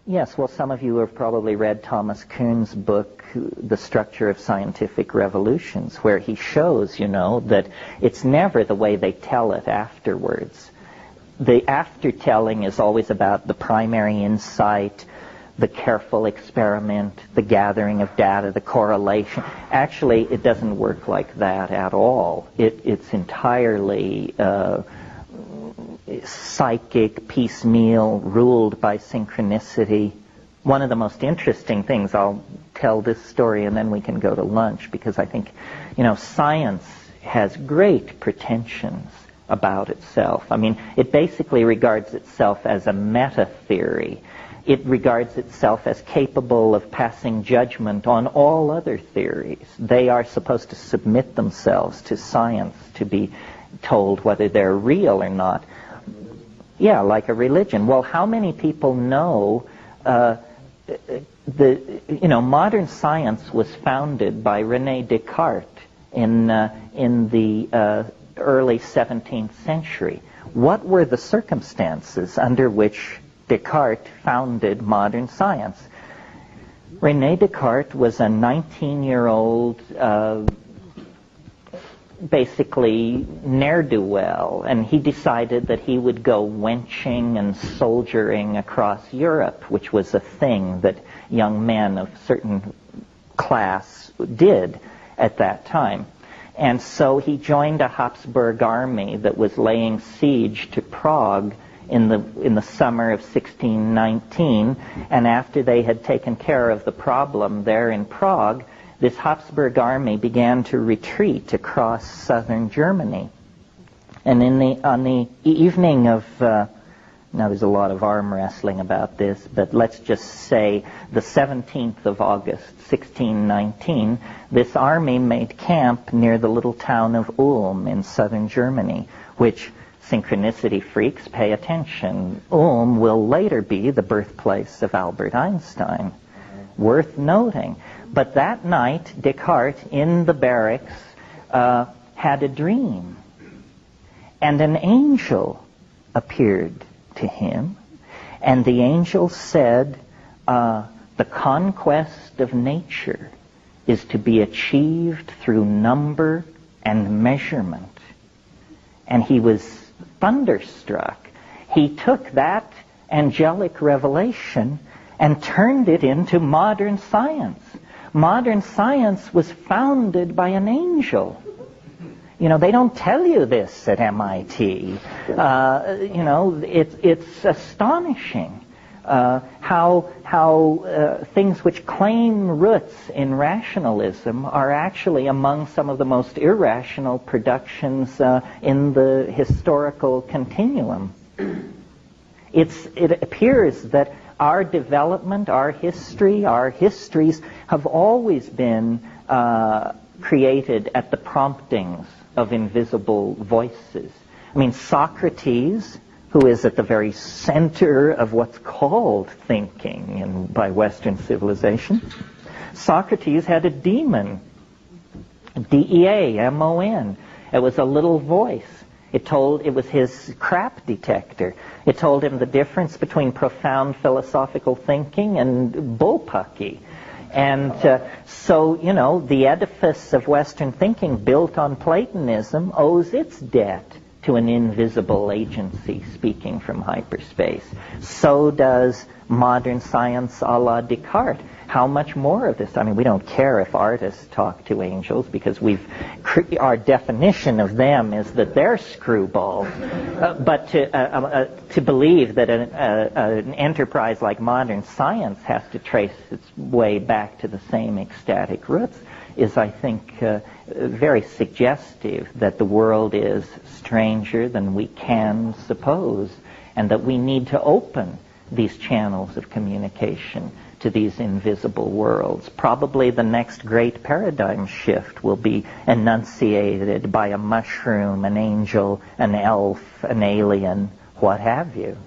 Yes, well, some of you have probably read Thomas Kuhn's book, The Structure of Scientific Revolutions, where he shows, that it's never the way they tell it afterwards. The aftertelling is always about the primary insight, the careful experiment, the gathering of data, the correlation. Actually, it doesn't work like that at all. It's entirely psychic, piecemeal, ruled by synchronicity. One of the most interesting things, I'll tell this story and then we can go to lunch, because I think, science has great pretensions about itself. I mean, it basically regards itself as a meta-theory. It regards itself as capable of passing judgment on all other theories. They are supposed to submit themselves to science to be told whether they're real or not. Yeah, like a religion. Well, how many people know modern science was founded by René Descartes in the early 17th century. What were the circumstances under which Descartes founded modern science? René Descartes was a 19-year-old basically ne'er-do-well, and he decided that he would go wenching and soldiering across Europe, which was a thing that young men of certain class did at that time. And so he joined a Habsburg army that was laying siege to Prague in the summer of 1619, and after they had taken care of the problem there in Prague, this Habsburg army began to retreat across southern Germany. And on the evening of, now there's a lot of arm wrestling about this, but let's just say the 17th of August, 1619, this army made camp near the little town of Ulm in southern Germany, which, synchronicity freaks, pay attention, Ulm will later be the birthplace of Albert Einstein. Worth noting. But that night, Descartes, in the barracks, had a dream. And an angel appeared to him. And the angel said, the conquest of nature is to be achieved through number and measurement. And he was thunderstruck. He took that angelic revelation and turned it into modern science. Modern science was founded by an angel. They don't tell you this at MIT. It's astonishing how things which claim roots in rationalism are actually among some of the most irrational productions in the historical continuum. It appears that our development, our history, our histories have always been created at the promptings of invisible voices. I mean, Socrates, who is at the very center of what's called thinking by Western civilization, Socrates had a demon, D-E-A-M-O-N. It was a little voice. It was his crap detector. It told him the difference between profound philosophical thinking and bullpucky. And so, the edifice of Western thinking built on Platonism owes its debt to an invisible agency speaking from hyperspace. So does modern science a la Descartes. How much more of this? I mean, we don't care if artists talk to angels because our definition of them is that they're screwballs. But to believe that an enterprise like modern science has to trace its way back to the same ecstatic roots is, I think, very suggestive that the world is stranger than we can suppose, and that we need to open these channels of communication to these invisible worlds. Probably the next great paradigm shift will be enunciated by a mushroom, an angel, an elf, an alien, what have you.